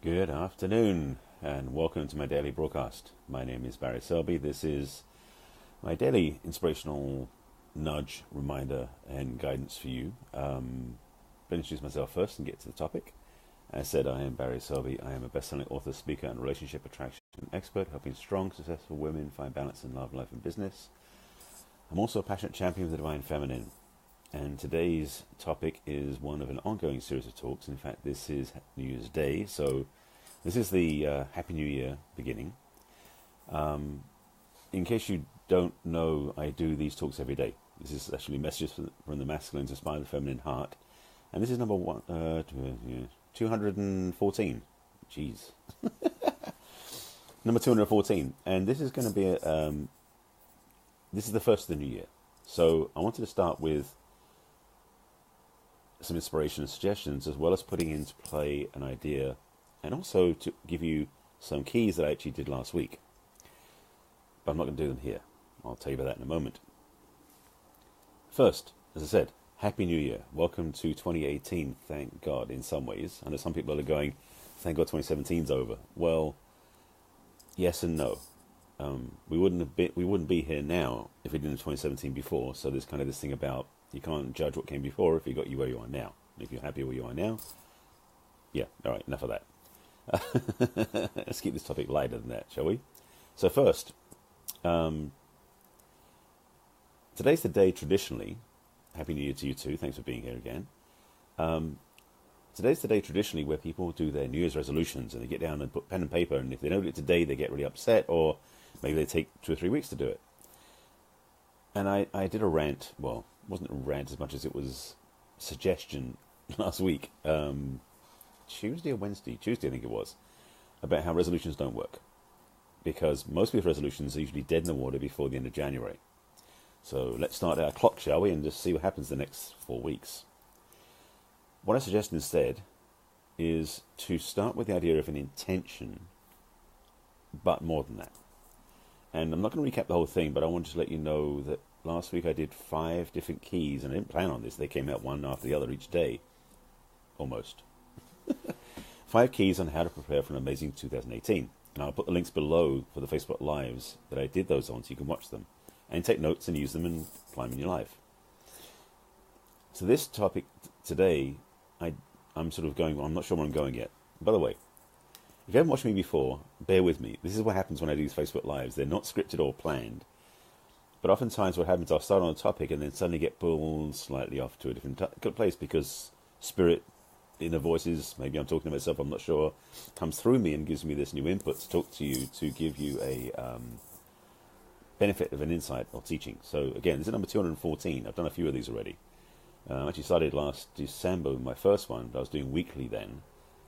Good afternoon, and welcome to my daily broadcast. My name is Barry Selby. This is my daily inspirational nudge, reminder, and guidance for you. I'll introduce myself first and get to the topic. As said, I am Barry Selby. I am a best-selling author, speaker, and relationship attraction expert, helping strong, successful women find balance in love, life, and business. I'm also a passionate champion of the divine feminine. And today's topic is one of an ongoing series of talks. In fact, this is New Year's Day, so this is the Happy New Year beginning. In case you don't know, I do these talks every day. This is actually messages from the masculine to inspire the feminine heart. And this is number 214. Jeez. Number 214. And this is going to be, this is the first of the new year. So I wanted to start with some inspiration and suggestions, as well as putting into play an idea, and also to give you some keys that I actually did last week. But I'm not going to do them here. I'll tell you about that in a moment. First, as I said, Happy New Year. Welcome to 2018, thank God, in some ways. I know some people are going, thank God 2017's over. Well, yes and no. We wouldn't be here now if we didn't have 2017 before, so there's kind of this thing about you can't judge what came before if you got you where you are now. If you're happy where you are now, yeah, all right, enough of that. Let's keep this topic lighter than that, shall we? So first, today's the day traditionally, Happy New Year to you too, thanks for being here again. Today's the day traditionally where people do their New Year's resolutions and they get down and put pen and paper, and if they don't do it today, they get really upset, or maybe they take 2 or 3 weeks to do it. And I did a rant, well, it wasn't a rant as much as it was a suggestion last week, Tuesday I think it was, about how resolutions don't work. Because most people's resolutions are usually dead in the water before the end of January. So let's start our clock, shall we, and just see what happens the next 4 weeks. What I suggest instead is to start with the idea of an intention, but more than that. And I'm not going to recap the whole thing, but I wanted to let you know that last week I did 5 different keys, and I didn't plan on this. They came out one after the other each day, almost. 5 keys on how to prepare for an amazing 2018. And I'll put the links below for the Facebook Lives that I did those on, so you can watch them and take notes and use them and apply them in your life. So this topic today, I'm sort of going, I'm not sure where I'm going yet. By the way, if you haven't watched me before, bear with me. This is what happens when I do these Facebook Lives. They're not scripted or planned. But oftentimes what happens, I'll start on a topic and then suddenly get pulled slightly off to a different place because spirit, inner voices, maybe I'm talking to myself, I'm not sure, comes through me and gives me this new input to talk to you, to give you a benefit of an insight or teaching. So again, this is number 214. I've done a few of these already. I actually started last December with my first one. I was doing weekly then,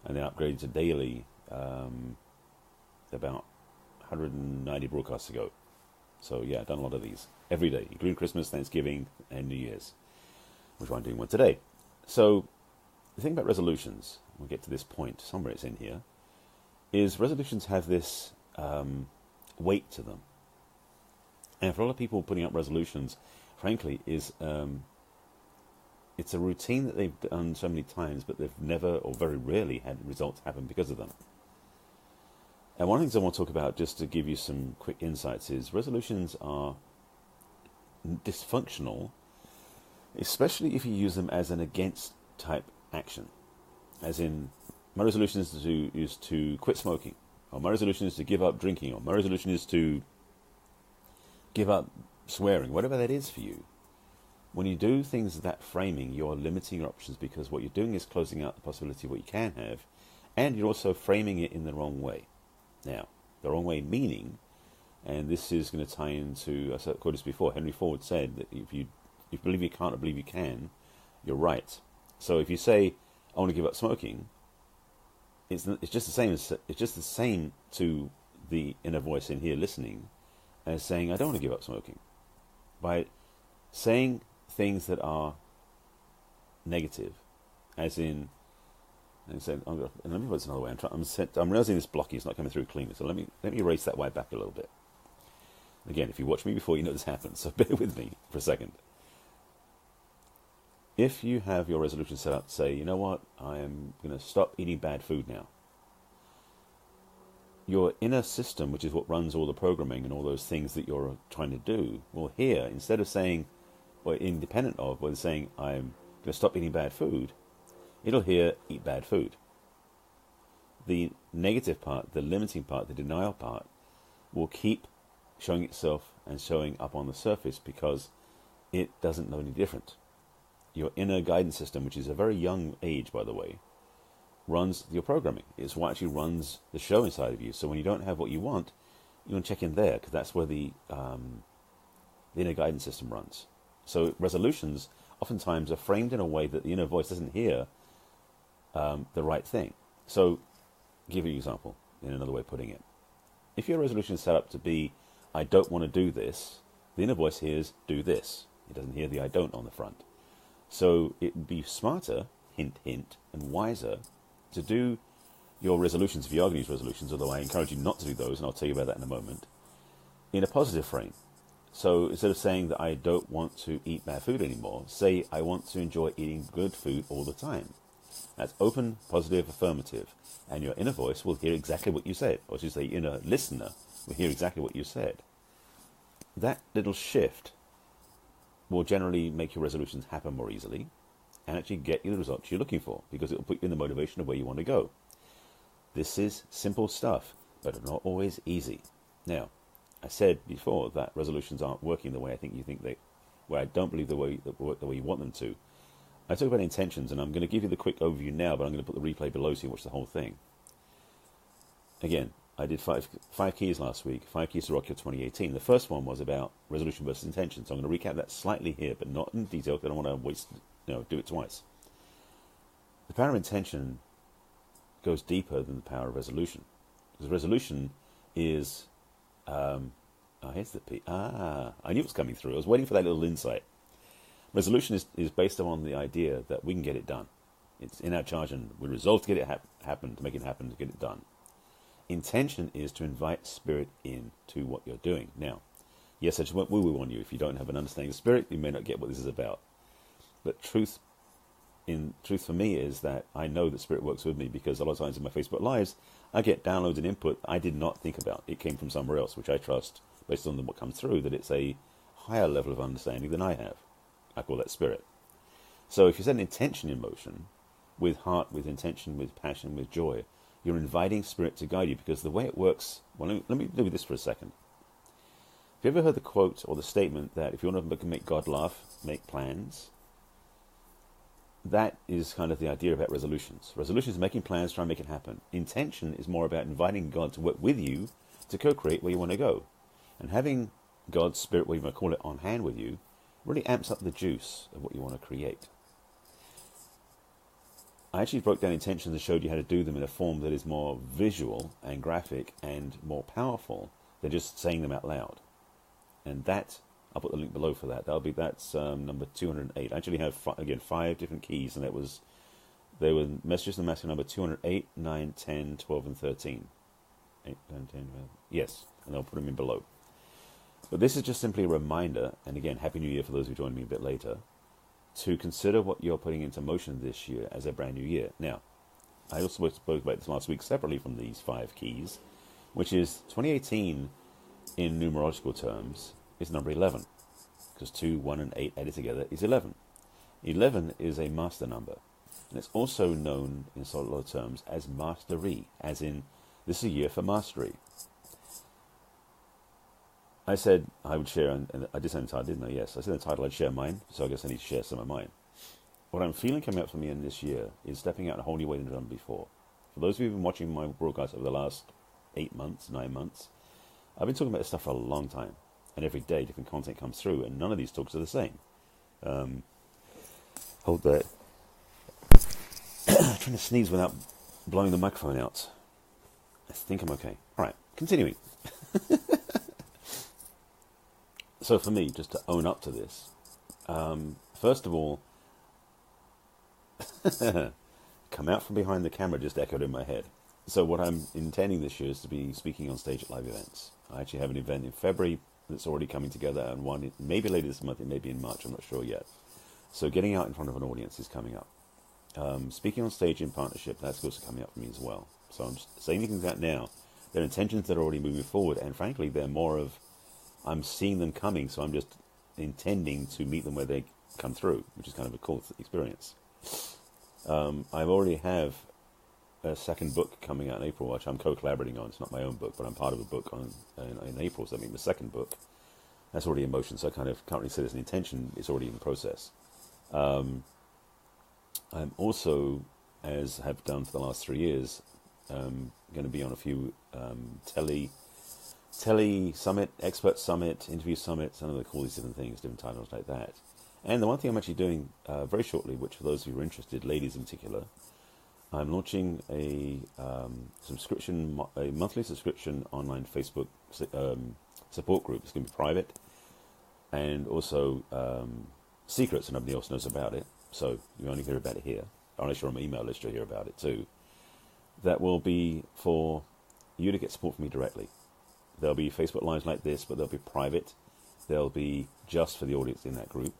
and then upgraded to daily about 190 broadcasts ago. So yeah, I've done a lot of these every day, including Christmas, Thanksgiving, and New Year's, which I'm doing one today. So the thing about resolutions, we'll get to this point, somewhere it's in here, is resolutions have this weight to them. And for a lot of people putting up resolutions, frankly, is it's a routine that they've done so many times, but they've never or very rarely had results happen because of them. And one of the things I want to talk about, just to give you some quick insights, is resolutions are dysfunctional, especially if you use them as an against type action. As in, my resolution is to quit smoking, or my resolution is to give up drinking, or my resolution is to give up swearing, whatever that is for you. When you do things that framing, you're limiting your options, because what you're doing is closing out the possibility of what you can have, and you're also framing it in the wrong way. Now, the wrong way meaning, and this is going to tie into, I quoted this before, Henry Ford said that if you believe you can't or believe you can, you're right. So if you say, I want to give up smoking, it's just the same to the inner voice in here listening as saying, I don't want to give up smoking. By saying things that are negative, as in, and said, let me put this another way. I'm realizing this blocky is not coming through cleanly, so let me erase that white back a little bit. Again, if you watch me before, you know this happens, so bear with me for a second. If you have your resolution set up to say, you know what, I am going to stop eating bad food now, your inner system, which is what runs all the programming and all those things that you're trying to do, will hear, instead of saying, or independent of, whether saying, I'm going to stop eating bad food, it'll hear, eat bad food. The negative part, the limiting part, the denial part, will keep showing itself and showing up on the surface because it doesn't know any different. Your inner guidance system, which is a very young age, by the way, runs your programming. It's what actually runs the show inside of you. So when you don't have what you want, you want to check in there, because that's where the inner guidance system runs. So resolutions oftentimes are framed in a way that the inner voice doesn't hear the right thing. So, give you an example in another way of putting it. If your resolution is set up to be, I don't want to do this, the inner voice hears, do this. It doesn't hear the I don't on the front. So it would be smarter, hint, hint, and wiser to do your resolutions, if you are going to use resolutions, although I encourage you not to do those, and I'll tell you about that in a moment, in a positive frame. So instead of saying that I don't want to eat bad food anymore, say I want to enjoy eating good food all the time. That's open, positive, affirmative. And your inner voice will hear exactly what you said. Or should I say, your inner listener will hear exactly what you said. That little shift will generally make your resolutions happen more easily and actually get you the results you're looking for, because it will put you in the motivation of where you want to go. This is simple stuff, but not always easy. Now, I said before that resolutions aren't working the way I think you think they, where I don't believe they work the way you want them to. I talk about intentions, and I'm going to give you the quick overview now, but I'm going to put the replay below so you watch the whole thing. Again, I did five keys last week, 5 keys to rock your 2018. The first one was about resolution versus intention, so I'm going to recap that slightly here, but not in detail, because I don't want to waste, do it twice. The power of intention goes deeper than the power of resolution, because resolution is, here's the P. I knew it was coming through. I was waiting for that little insight. Resolution is based on the idea that we can get it done. It's in our charge, and we resolve to get it happen, to make it happen, to get it done. Intention is to invite spirit into what you're doing. Now, yes, I just went woo-woo on you. If you don't have an understanding of spirit, you may not get what this is about. But truth for me is that I know that spirit works with me, because a lot of times in my Facebook Lives, I get downloads and input I did not think about. It came from somewhere else, which I trust, based on what comes through, that it's a higher level of understanding than I have. I call that spirit. So if you set an intention in motion, with heart, with intention, with passion, with joy, you're inviting spirit to guide you, because the way it works, well, let me do this for a second. Have you ever heard the quote or the statement that if you want to make God laugh, make plans? That is kind of the idea about resolutions. Resolutions is making plans, trying to make it happen. Intention is more about inviting God to work with you to co-create where you want to go. And having God's spirit, whatever you want to call it, on hand with you, really amps up the juice of what you want to create. I actually broke down intentions and showed you how to do them in a form that is more visual and graphic and more powerful than just saying them out loud. And that, I'll put the link below for that. That's number 208. I actually have 5 different keys, and they were messages in the master number 208, 9, 10, 12, and 13. 8, 9, 10, 12. Yes, and I'll put them in below. But this is just simply a reminder, and again, Happy New Year for those who joined me a bit later, to consider what you're putting into motion this year as a brand new year. Now, I also spoke about this last week separately from these 5 keys, which is 2018 in numerological terms is number 11, because 2, 1, and 8 added together is 11. 11 is a master number, and it's also known in solar terms as mastery, as in this is a year for mastery. I said I would share, and I did say the title, didn't I? Yes, I said the title I'd share mine, so I guess I need to share some of mine. What I'm feeling coming up for me in this year is stepping out in a whole new way than I've done before. For those of you who've been watching my broadcasts over the last 8 months, 9 months, I've been talking about this stuff for a long time, and every day different content comes through, and none of these talks are the same. Hold that. I'm trying to sneeze without blowing the microphone out. I think I'm okay. All right, continuing. So for me, just to own up to this, first of all, come out from behind the camera just echoed in my head. So what I'm intending this year is to be speaking on stage at live events. I actually have an event in February that's already coming together, and one maybe later this month, it may be in March, I'm not sure yet. So getting out in front of an audience is coming up. Speaking on stage in partnership, that's also coming up for me as well. So I'm saying things out now, They're intentions that are already moving forward, and frankly, they're more of, I'm seeing them coming, so I'm just intending to meet them where they come through, which is kind of a cool experience. I already have a second book coming out in April, which I'm co-collaborating on. It's not my own book, but I'm part of a book in April, so I mean the second book. That's already in motion, so I kind of can't really say there's an intention. It's already in the process. I'm also, as have done for the last 3 years, going to be on a few tele summit, expert summit, interview summits. I know they call these different things, different titles like that. And the one thing I'm actually doing very shortly, which for those of you who are interested, ladies in particular, I'm launching a monthly subscription online Facebook support group. It's going to be private and also secret, so nobody else knows about it. So you only hear about it here. Unless you're on my email list, you'll hear about it too. That will be for you to get support from me directly. There'll be Facebook Lives like this, but they'll be private. They'll be just for the audience in that group.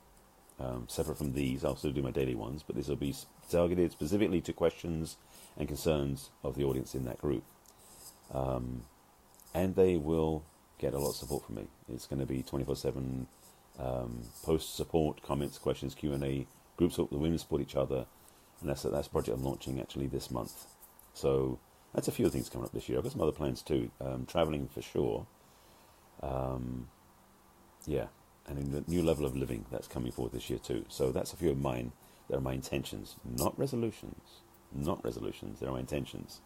Separate from these, I'll still do my daily ones, but this will be targeted specifically to questions and concerns of the audience in that group. And they will get a lot of support from me. It's going to be 24/7 post support, comments, questions, Q&A, groups where the women support each other, and that's a project I'm launching actually this month. So that's a few things coming up this year. I've got some other plans too. Traveling for sure. Yeah. And a new level of living that's coming forward this year too. So that's a few of mine that are my intentions, not resolutions. Not resolutions, they're my intentions.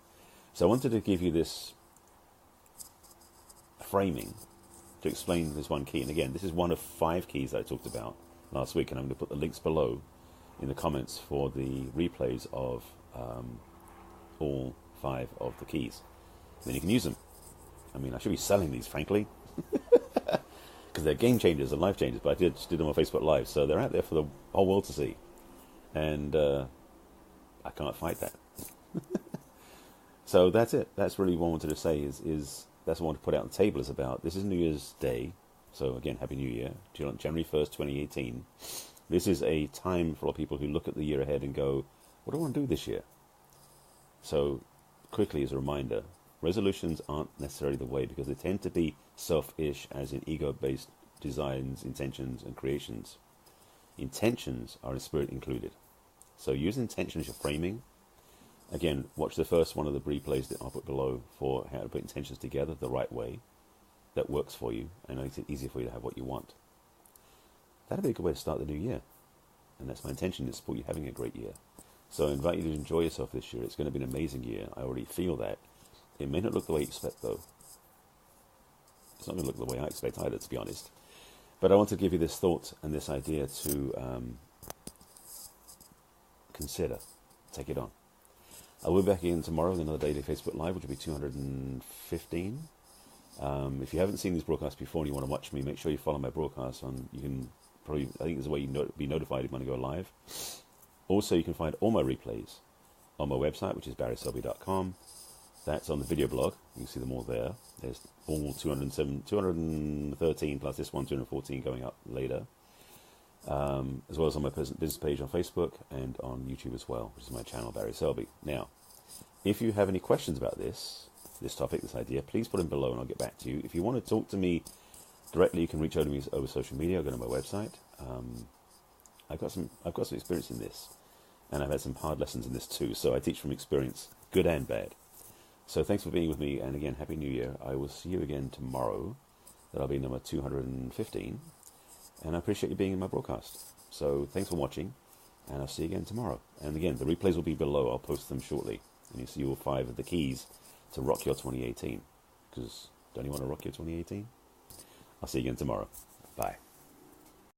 So I wanted to give you this framing to explain this one key. And again, this is one of 5 keys that I talked about last week, and I'm going to put the links below in the comments for the replays of all 5 of the keys. Then you can use them. I mean, I should be selling these, frankly. Because they're game changers and life changers, but I just did them on Facebook Live, so they're out there for the whole world to see, and I can't fight that. So that's it. That's really what I wanted to say. Is that's what I want to put out on the table. Is about this is New Year's Day, so again, Happy New Year, January 1st, 2018. This is a time for a lot of people who look at the year ahead and go, "What do I want to do this year?" So quickly, as a reminder. Resolutions aren't necessarily the way because they tend to be selfish, as in ego-based designs, intentions, and creations. Intentions are in spirit included. So use intention as your framing. Again, watch the first one of the replays that I'll put below for how to put intentions together the right way that works for you and makes it easier for you to have what you want. That'd be a good way to start the new year. And that's my intention, to support you having a great year. So I invite you to enjoy yourself this year. It's going to be an amazing year. I already feel that. It may not look the way you expect, though. It's not going to look the way I expect either, to be honest. But I want to give you this thought and this idea to consider. Take it on. I will be back again tomorrow with another daily Facebook Live, which will be 215. If you haven't seen these broadcasts before and you want to watch me, make sure you follow my broadcasts on. You can probably, I think there's a way you can be notified when I go live. Also, you can find all my replays on my website, which is barryselby.com. That's on the video blog. You can see them all there. There's all 213 plus this one, 214 going up later. As well as on my business page on Facebook and on YouTube as well, which is my channel, Barry Selby. Now, if you have any questions about this topic, this idea, please put them below and I'll get back to you. If you want to talk to me directly, you can reach out to me over social media or go to my website. I've got some experience in this, and I've had some hard lessons in this too. So I teach from experience, good and bad. So thanks for being with me, and again, Happy New Year. I will see you again tomorrow. That'll be number 215, and I appreciate you being in my broadcast. So thanks for watching, and I'll see you again tomorrow. And again, the replays will be below. I'll post them shortly, and you'll see all 5 of the keys to rock your 2018. Because don't you want to rock your 2018? I'll see you again tomorrow. Bye.